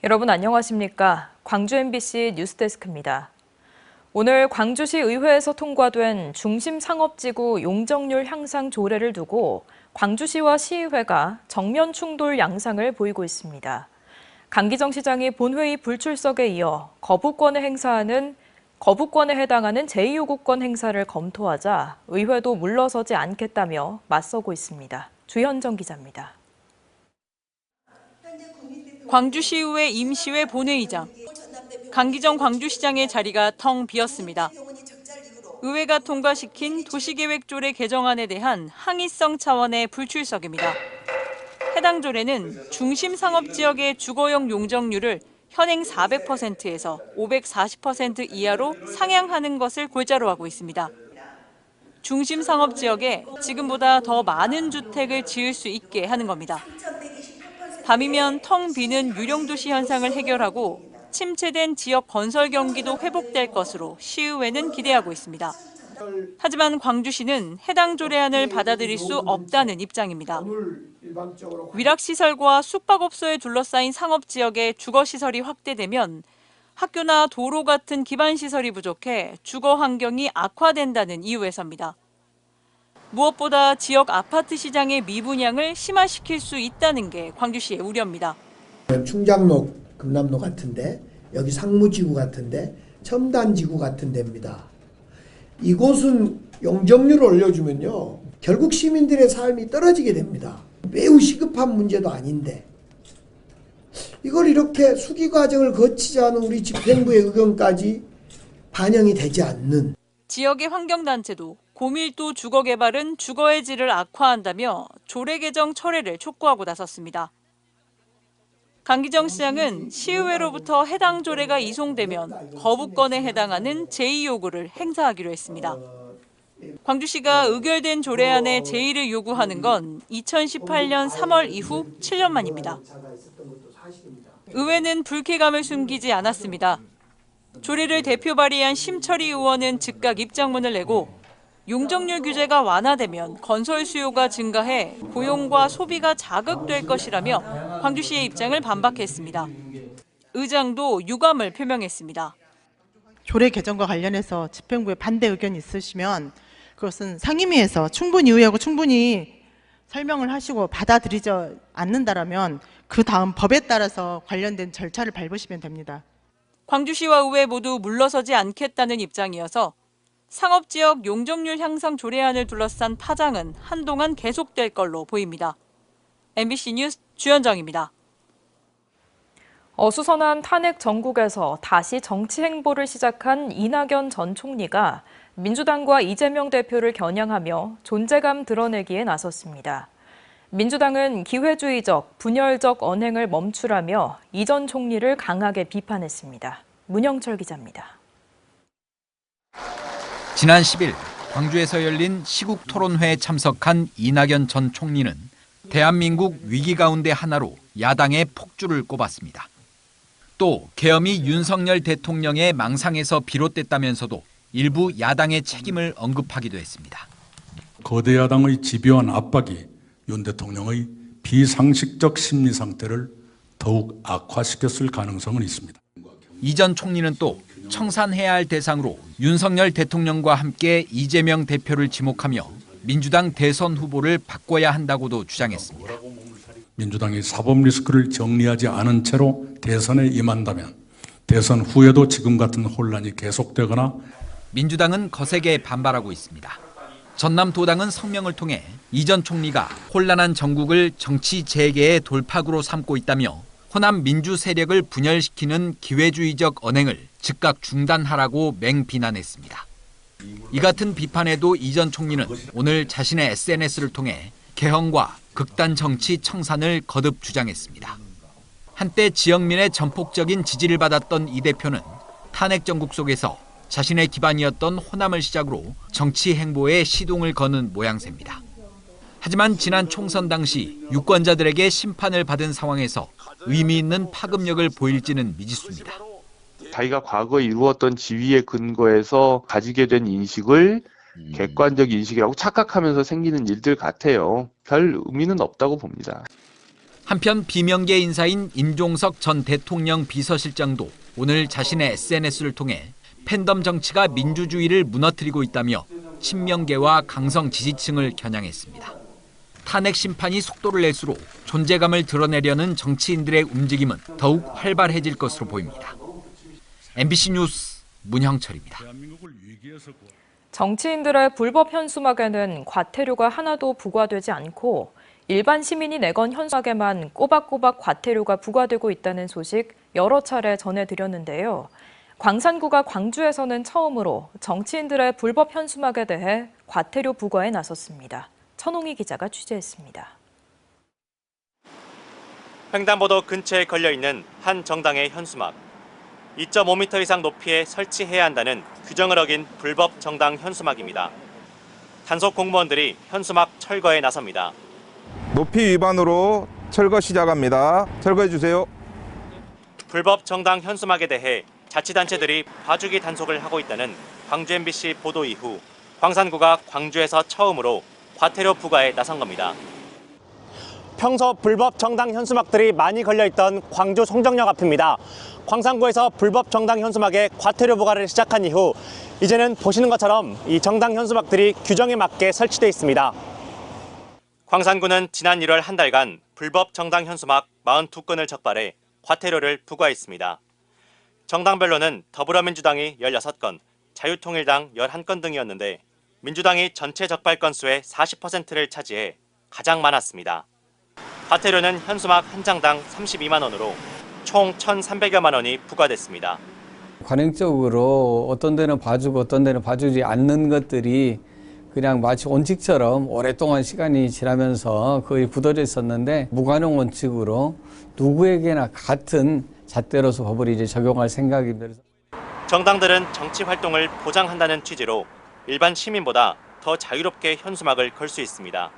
여러분 안녕하십니까? 광주 MBC 뉴스데스크입니다. 오늘 광주시 의회에서 통과된 중심상업지구 용적률 향상 조례를 두고 광주시와 시의회가 정면 충돌 양상을 보이고 있습니다. 강기정 시장이 본회의 불출석에 이어 거부권에 해당하는 제2요구권 행사를 검토하자 의회도 물러서지 않겠다며 맞서고 있습니다. 주현정 기자입니다. 광주시의회 임시회 본회의장. 강기정 광주시장의 자리가 텅 비었습니다. 의회가 통과시킨 도시계획조례 개정안에 대한 항의성 차원의 불출석입니다. 해당 조례는 중심상업지역의 주거용 용적률을 현행 400%에서 540% 이하로 상향하는 것을 골자로 하고 있습니다. 중심상업지역에 지금보다 더 많은 주택을 지을 수 있게 하는 겁니다. 밤이면 텅 비는 유령도시 현상을 해결하고 침체된 지역 건설 경기도 회복될 것으로 시의회는 기대하고 있습니다. 하지만 광주시는 해당 조례안을 받아들일 수 없다는 입장입니다. 위락시설과 숙박업소에 둘러싸인 상업지역에 주거시설이 확대되면 학교나 도로 같은 기반시설이 부족해 주거 환경이 악화된다는 이유에서입니다. 무엇보다 지역 아파트 시장의 미분양을 심화시킬 수 있다는 게 광주시의 우려입니다. 충장로, 금남로 같은데, 여기 상무지구 같은데, 첨단지구 같은 데입니다. 이곳은 용적률을 올려주면요, 결국 시민들의 삶이 떨어지게 됩니다. 매우 시급한 문제도 아닌데 이걸 이렇게 수기 과정을 거치지 않은 우리 집행부의 의견까지 반영이 되지 않는. 지역의 환경단체도 고밀도 주거 개발은 주거의 질을 악화한다며 조례 개정 철회를 촉구하고 나섰습니다. 강기정 시장은 시의회로부터 해당 조례가 이송되면 거부권에 해당하는 제2요구를 행사하기로 했습니다. 광주시가 의결된 조례안의 제2를 요구하는 건 2018년 3월 이후 7년 만입니다. 의회는 불쾌감을 숨기지 않았습니다. 조례를 대표 발의한 심철희 의원은 즉각 입장문을 내고 용적률 규제가 완화되면 건설 수요가 증가해 고용과 소비가 자극될 것이라며 광주시의 입장을 반박했습니다. 의장도 유감을 표명했습니다. 조례 개정과 관련해서 집행부에 반대 의견이 있으시면 그것은 상임위에서 충분히 의회하고 충분히 설명을 하시고 받아들이지 않는다라면 그 다음 법에 따라서 관련된 절차를 밟으시면 됩니다. 광주시와 의회 모두 물러서지 않겠다는 입장이어서 상업지역 용적률 향상 조례안을 둘러싼 파장은 한동안 계속될 걸로 보입니다. MBC 뉴스 주현정입니다. 어수선한 탄핵 정국에서 다시 정치 행보를 시작한 이낙연 전 총리가 민주당과 이재명 대표를 겨냥하며 존재감 드러내기에 나섰습니다. 민주당은 기회주의적, 분열적 언행을 멈추라며 이 전 총리를 강하게 비판했습니다. 문영철 기자입니다. 지난 10일 광주에서 열린 시국토론회에 참석한 이낙연 전 총리는 대한민국 위기 가운데 하나로 야당의 폭주를 꼽았습니다. 또 계엄이 윤석열 대통령의 망상에서 비롯됐다면서도 일부 야당의 책임을 언급하기도 했습니다. 거대 야당의 집요한 압박이 윤 대통령의 비상식적 심리 상태를 더욱 악화시켰을 가능성은 있습니다. 이 전 총리는 또 청산해야 할 대상으로 윤석열 대통령과 함께 이재명 대표를 지목하며 민주당 대선 후보를 바꿔야 한다고도 주장했습니다. 민주당이 사법 리스크를 정리하지 않은 채로 대선에 임한다면 대선 후에도 지금 같은 혼란이 계속되거나. 민주당은 거세게 반발하고 있습니다. 전남도당은 성명을 통해 이 전 총리가 혼란한 정국을 정치 재개의 돌파구로 삼고 있다며 호남 민주 세력을 분열시키는 기회주의적 언행을 즉각 중단하라고 맹비난했습니다. 이 같은 비판에도 이 전 총리는 오늘 자신의 SNS를 통해 개헌과 극단 정치 청산을 거듭 주장했습니다. 한때 지역민의 전폭적인 지지를 받았던 이 대표는 탄핵 정국 속에서 자신의 기반이었던 호남을 시작으로 정치 행보에 시동을 거는 모양새입니다. 하지만 지난 총선 당시 유권자들에게 심판을 받은 상황에서 의미 있는 파급력을 보일지는 미지수입니다. 자기가 과거에 이루었던 지위의 근거에서 가지게 된 인식을 객관적 인식이라고 착각하면서 생기는 일들 같아요. 별 의미는 없다고 봅니다. 한편 비명계 인사인 임종석 전 대통령 비서실장도 오늘 자신의 SNS를 통해 팬덤 정치가 민주주의를 무너뜨리고 있다며 친명계와 강성 지지층을 겨냥했습니다. 탄핵 심판이 속도를 낼수록 존재감을 드러내려는 정치인들의 움직임은 더욱 활발해질 것으로 보입니다. MBC 뉴스 문형철입니다. 정치인들의 불법 현수막에는 과태료가 하나도 부과되지 않고 일반 시민이 내건 현수막에만 꼬박꼬박 과태료가 부과되고 있다는 소식 여러 차례 전해드렸는데요. 광산구가 광주에서는 처음으로 정치인들의 불법 현수막에 대해 과태료 부과에 나섰습니다. 천홍희 기자가 취재했습니다. 횡단보도 근처에 걸려있는 한 정당의 현수막. 2.5m 이상 높이에 설치해야 한다는 규정을 어긴 불법 정당 현수막입니다. 단속 공무원들이 현수막 철거에 나섭니다. 높이 위반으로 철거 시작합니다. 철거해 주세요. 불법 정당 현수막에 대해 자치단체들이 봐주기 단속을 하고 있다는 광주 MBC 보도 이후 광산구가 광주에서 처음으로 과태료 부과에 나선 겁니다. 평소 불법 정당 현수막들이 많이 걸려있던 광주 송정역 앞입니다. 광산구에서 불법 정당 현수막에 과태료 부과를 시작한 이후 이제는 보시는 것처럼 이 정당 현수막들이 규정에 맞게 설치돼 있습니다. 광산구는 지난 1월 한 달간 불법 정당 현수막 42건을 적발해 과태료를 부과했습니다. 정당별로는 더불어민주당이 16건, 자유통일당 11건 등이었는데 민주당이 전체 적발 건수의 40%를 차지해 가장 많았습니다. 과태료는 현수막 한 장당 32만 원으로 총 1,300여만 원이 부과됐습니다. 관행적으로 어떤 데는 봐주고 어떤 데는 봐주지 않는 것들이 그냥 마치 원칙처럼 오랫동안 시간이 지나면서 거의 굳어져 있었는데 무관용 원칙으로 누구에게나 같은 잣대로서 법을 이제 적용할 생각입니다. 정당들은 정치 활동을 보장한다는 취지로 일반 시민보다 더 자유롭게 현수막을 걸 수 있습니다.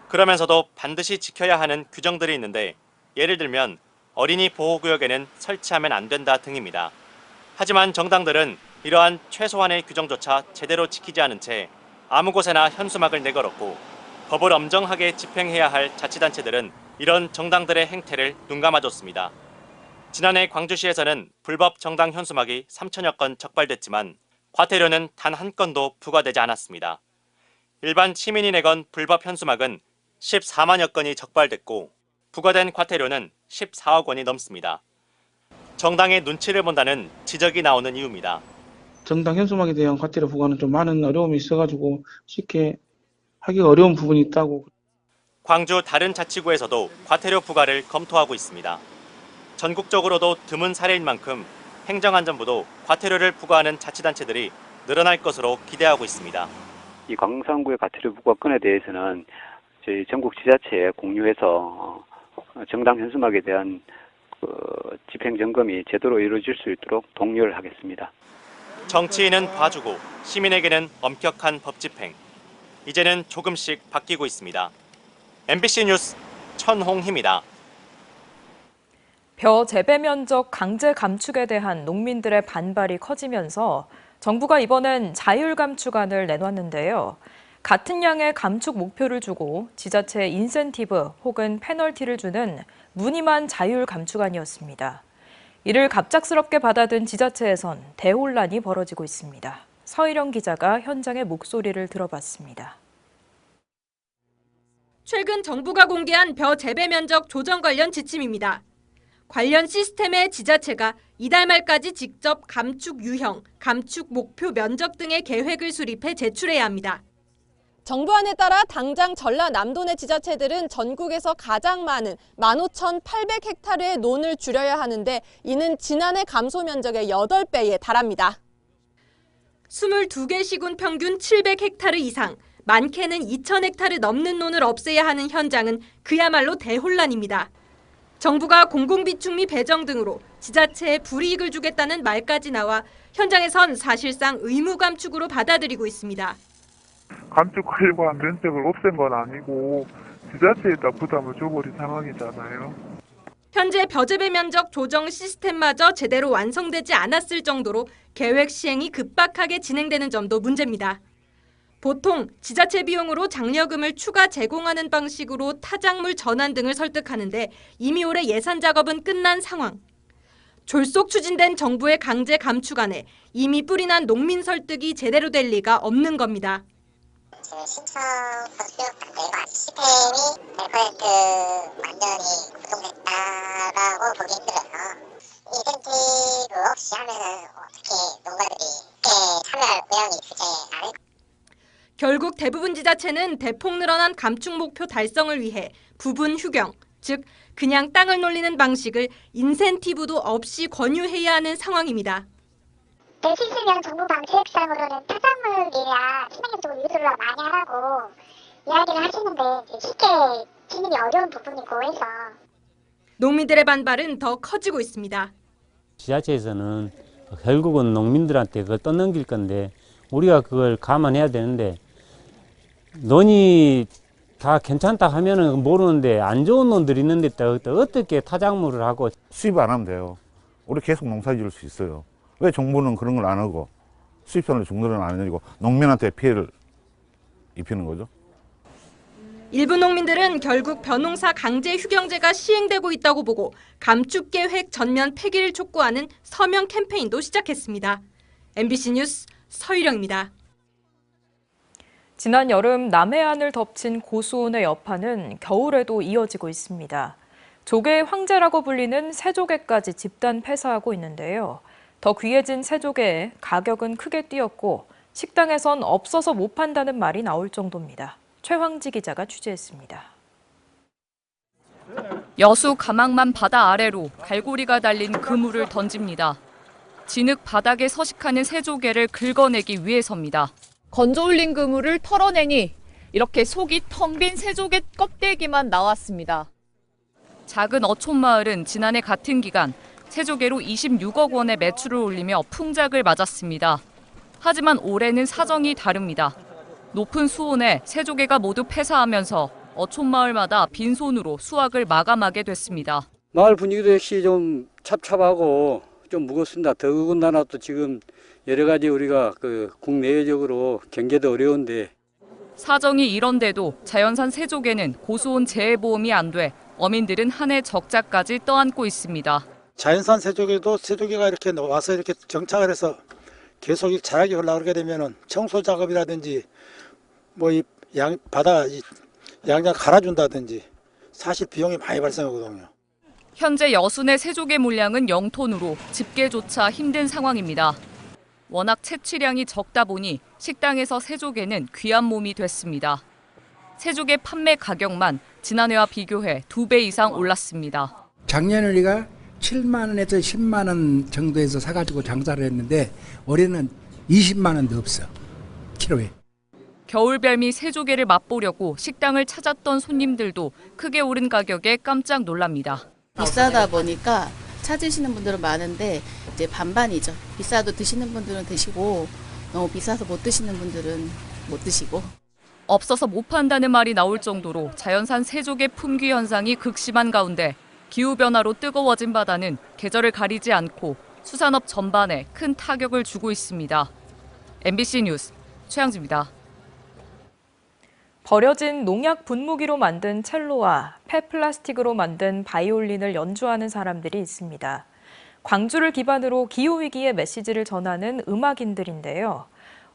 그러면서도 반드시 지켜야 하는 규정들이 있는데 예를 들면 어린이 보호구역에는 설치하면 안 된다 등입니다. 하지만 정당들은 이러한 최소한의 규정조차 제대로 지키지 않은 채 아무 곳에나 현수막을 내걸었고 법을 엄정하게 집행해야 할 자치단체들은 이런 정당들의 행태를 눈감아줬습니다. 지난해 광주시에서는 불법 정당 현수막이 3천여 건 적발됐지만 과태료는 단 한 건도 부과되지 않았습니다. 일반 시민이 내건 불법 현수막은 14만여 건이 적발됐고 부과된 과태료는 14억 원이 넘습니다. 정당의 눈치를 본다는 지적이 나오는 이유입니다. 정당 현수막에 대한 과태료 부과는 좀 많은 어려움이 있어가지고 쉽게 하기가 어려운 부분이 있다고. 광주 다른 자치구에서도 과태료 부과를 검토하고 있습니다. 전국적으로도 드문 사례인 만큼 행정안전부도 과태료를 부과하는 자치단체들이 늘어날 것으로 기대하고 있습니다. 이 광산구의 과태료 부과건에 대해서는 저희 전국 지자체에 공유해서 정당 현수막에 대한 집행 점검이 제대로 이루어질 수 있도록 독려를 하겠습니다. 정치인은 봐주고 시민에게는 엄격한 법 집행. 이제는 조금씩 바뀌고 있습니다. MBC 뉴스 천홍희입니다. 벼 재배 면적 강제 감축에 대한 농민들의 반발이 커지면서 정부가 이번엔 자율 감축안을 내놨는데요. 같은 양의 감축 목표를 주고 지자체에 인센티브 혹은 페널티를 주는 무늬만 자율 감축안이었습니다. 이를 갑작스럽게 받아든 지자체에선 대혼란이 벌어지고 있습니다. 서희령 기자가 현장의 목소리를 들어봤습니다. 최근 정부가 공개한 벼 재배 면적 조정 관련 지침입니다. 관련 시스템에 지자체가 이달 말까지 직접 감축 유형, 감축 목표 면적 등의 계획을 수립해 제출해야 합니다. 정부안에 따라 당장 전라남도 내 지자체들은 전국에서 가장 많은 15,800헥타르의 논을 줄여야 하는데 이는 지난해 감소 면적의 8배에 달합니다. 22개 시군 평균 700헥타르 이상, 많게는 2,000헥타르 넘는 논을 없애야 하는 현장은 그야말로 대혼란입니다. 정부가 공공비축미 배정 등으로 지자체에 불이익을 주겠다는 말까지 나와 현장에선 사실상 의무 감축으로 받아들이고 있습니다. 감축하려고 한 면적을 없앤 건 아니고 지자체에다 부담을 줘버린 상황이잖아요. 현재 벼재배 면적 조정 시스템마저 제대로 완성되지 않았을 정도로 계획 시행이 급박하게 진행되는 점도 문제입니다. 보통 지자체 비용으로 장려금을 추가 제공하는 방식으로 타작물 전환 등을 설득하는데 이미 올해 예산 작업은 끝난 상황. 졸속 추진된 정부의 강제 감축 안에 이미 뿌리 난 농민 설득이 제대로 될 리가 없는 겁니다. 신청서 수yok 내과 시스템이 100% 완전히 구동됐다라고 보기 힘들어서 인센티브 없이 하면은 어떻게 농가들이 참여할 의향이 크지 않을. 결국 대부분 지자체는 대폭 늘어난 감축 목표 달성을 위해 부분 휴경, 즉 그냥 땅을 놀리는 방식을 인센티브도 없이 권유해야 하는 상황입니다. 대신실명 정부 방책상으로는 타작물이나 친환경 유도를 많이 하라고 이야기를 하시는데 쉽게 진입이 어려운 부분이고 해서 농민들의 반발은 더 커지고 있습니다. 지자체에서는 결국은 농민들한테 그걸 떠넘길 건데 우리가 그걸 감안해야 되는데 논이 다 괜찮다 하면은 모르는데 안 좋은 논들이 있는데 어떻게 타작물을 하고 수입 안 하면 돼요. 우리 계속 농사 지을 수 있어요. 왜 정부는 그런 걸 안 하고 수입선을 중도는 안 해주고 농민한테 피해를 입히는 거죠? 일부 농민들은 결국 벼농사 강제 휴경제가 시행되고 있다고 보고 감축 계획 전면 폐기를 촉구하는 서명 캠페인도 시작했습니다. MBC 뉴스 서유령입니다. 지난 여름 남해안을 덮친 고수온의 여파는 겨울에도 이어지고 있습니다. 조개의 황제라고 불리는 새조개까지 집단 폐사하고 있는데요. 더 귀해진 새조개의 가격은 크게 뛰었고 식당에선 없어서 못 판다는 말이 나올 정도입니다. 최황지 기자가 취재했습니다. 여수 가망만 바다 아래로 갈고리가 달린 그물을 던집니다. 진흙 바닥에 서식하는 새조개를 긁어내기 위해서입니다. 건져 올린 그물을 털어내니 이렇게 속이 텅 빈 새조개 껍데기만 나왔습니다. 작은 어촌마을은 지난해 같은 기간 새조개로 26억 원의 매출을 올리며 풍작을 맞았습니다. 하지만 올해는 사정이 다릅니다. 높은 수온에 새조개가 모두 폐사하면서 어촌마을마다 빈손으로 수확을 마감하게 됐습니다. 마을 분위기도 역시 좀 찹찹하고 좀 무겁습니다. 더군다나 또 지금 여러 가지 우리가 국내외적으로 경제도 어려운데 사정이 이런데도 자연산 새조개는 고수온 재해보험이 안 돼 어민들은 한 해 적자까지 떠안고 있습니다. 자연산 새조개도 새조개가 이렇게 와서 이렇게 정착을 해서 계속 자라게 올라오게 되면은 청소 작업이라든지 뭐 이 바다 양장 갈아준다든지 사실 비용이 많이 발생하거든요. 현재 여순의 새조개 물량은 0톤으로 집계조차 힘든 상황입니다. 워낙 채취량이 적다 보니 식당에서 새조개는 귀한 몸이 됐습니다. 새조개 판매 가격만 지난해와 비교해 2배 이상 올랐습니다. 작년에 우리가 7만 원에서 10만 원 정도에서 사가지고 장사를 했는데 올해는 20만 원도 없어, 키로에. 겨울별미 새조개를 맛보려고 식당을 찾았던 손님들도 크게 오른 가격에 깜짝 놀랍니다. 비싸다 보니까 찾으시는 분들은 많은데 이제 반반이죠. 비싸도 드시는 분들은 드시고 너무 비싸서 못 드시는 분들은 못 드시고. 없어서 못 판다는 말이 나올 정도로 자연산 새조개 품귀 현상이 극심한 가운데 기후변화로 뜨거워진 바다는 계절을 가리지 않고 수산업 전반에 큰 타격을 주고 있습니다. MBC 뉴스 최양지입니다. 버려진 농약 분무기로 만든 첼로와 폐플라스틱으로 만든 바이올린을 연주하는 사람들이 있습니다. 광주를 기반으로 기후위기의 메시지를 전하는 음악인들인데요.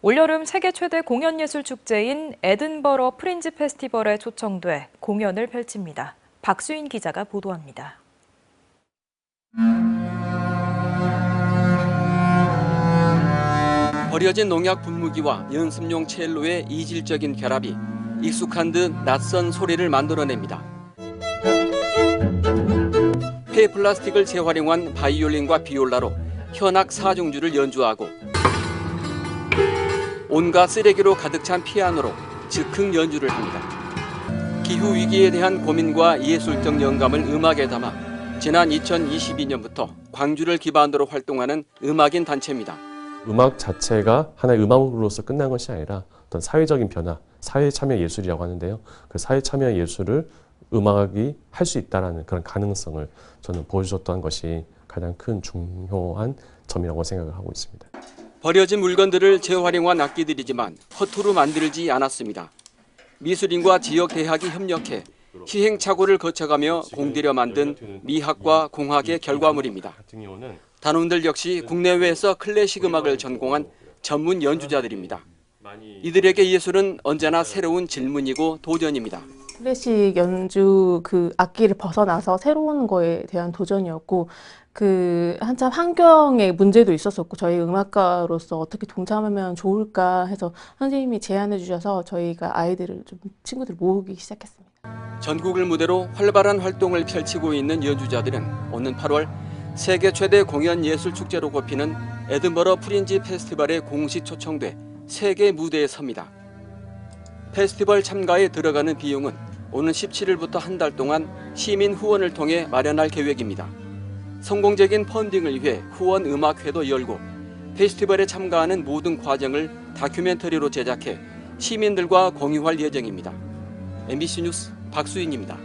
올여름 세계 최대 공연예술 축제인 에든버러 프린지 페스티벌에 초청돼 공연을 펼칩니다. 박수인 기자가 보도합니다. 버려진 농약 분무기와 연습용 첼로의 이질적인 결합이 익숙한 듯 낯선 소리를 만들어냅니다. 폐플라스틱을 재활용한 바이올린과 비올라로 현악 4중주를 연주하고 온갖 쓰레기로 가득 찬 피아노로 즉흥 연주를 합니다. 기후위기에 대한 고민과 예술적 영감을 음악에 담아 지난 2022년부터 광주를 기반으로 활동하는 음악인 단체입니다. 음악 자체가 하나의 음악으로서 끝난 것이 아니라 어떤 사회적인 변화, 사회 참여 예술이라고 하는데요. 그 사회 참여 예술을 음악이 할 수 있다는 그런 가능성을 저는 보여줬던 것이 가장 큰 중요한 점이라고 생각을 하고 있습니다. 버려진 물건들을 재활용한 악기들이지만 허투루 만들지 않았습니다. 미술인과 지역대학이 협력해 시행착오를 거쳐가며 공들여 만든 미학과 공학의 결과물입니다. 단원들 역시 국내외에서 클래식 음악을 전공한 전문 연주자들입니다. 이들에게 예술은 언제나 새로운 질문이고 도전입니다. 클래식 연주 그 악기를 벗어나서 새로운 거에 대한 도전이었고, 한참 환경에 문제도 있었었고, 저희 음악가로서 어떻게 동참하면 좋을까 해서 선생님이 제안해 주셔서 저희가 친구들 모으기 시작했습니다. 전국을 무대로 활발한 활동을 펼치고 있는 연주자들은 오는 8월 세계 최대 공연 예술 축제로 꼽히는 에든버러 프린지 페스티벌에 공식 초청돼 세계 무대에 섭니다. 페스티벌 참가에 들어가는 비용은 오는 17일부터 한 달 동안 시민 후원을 통해 마련할 계획입니다. 성공적인 펀딩을 위해 후원 음악회도 열고 페스티벌에 참가하는 모든 과정을 다큐멘터리로 제작해 시민들과 공유할 예정입니다. MBC 뉴스 박수인입니다.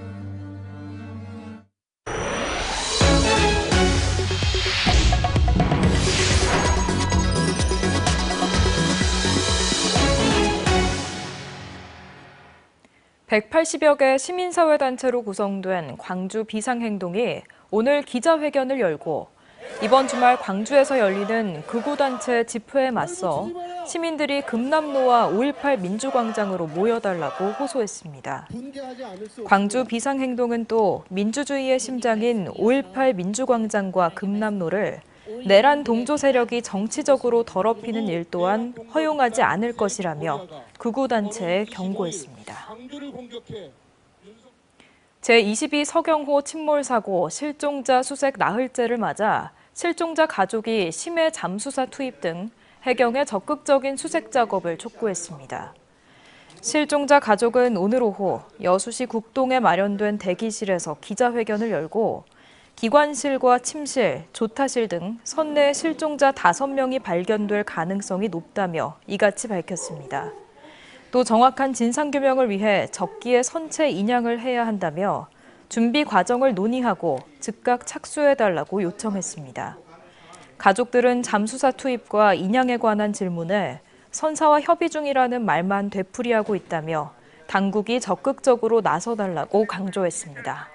(180여) 개 시민사회단체로 구성된 광주 비상행동이 오늘 기자회견을 열고 이번 주말 광주에서 열리는 극우단체 집회에 맞서 시민들이 금남로와 5.18 민주광장으로 모여달라고 호소했습니다. 광주 비상행동은 또 민주주의의 심장인 5.18 민주광장과 금남로를 내란 동조 세력이 정치적으로 더럽히는 일 또한 허용하지 않을 것이라며 극우단체에 경고했습니다. 제22 서경호 침몰 사고 실종자 수색 나흘째를 맞아 실종자 가족이 심해 잠수사 투입 등 해경의 적극적인 수색 작업을 촉구했습니다. 실종자 가족은 오늘 오후 여수시 국동에 마련된 대기실에서 기자회견을 열고 기관실과 침실, 조타실 등 선내 실종자 5명이 발견될 가능성이 높다며 이같이 밝혔습니다. 또 정확한 진상규명을 위해 적기에 선체 인양을 해야 한다며 준비 과정을 논의하고 즉각 착수해달라고 요청했습니다. 가족들은 잠수사 투입과 인양에 관한 질문에 선사와 협의 중이라는 말만 되풀이하고 있다며 당국이 적극적으로 나서달라고 강조했습니다.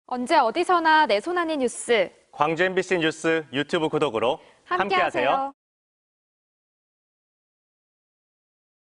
언제 어디서나 내 손 안의 뉴스. 광주 MBC 뉴스 유튜브 구독으로 함께하세요.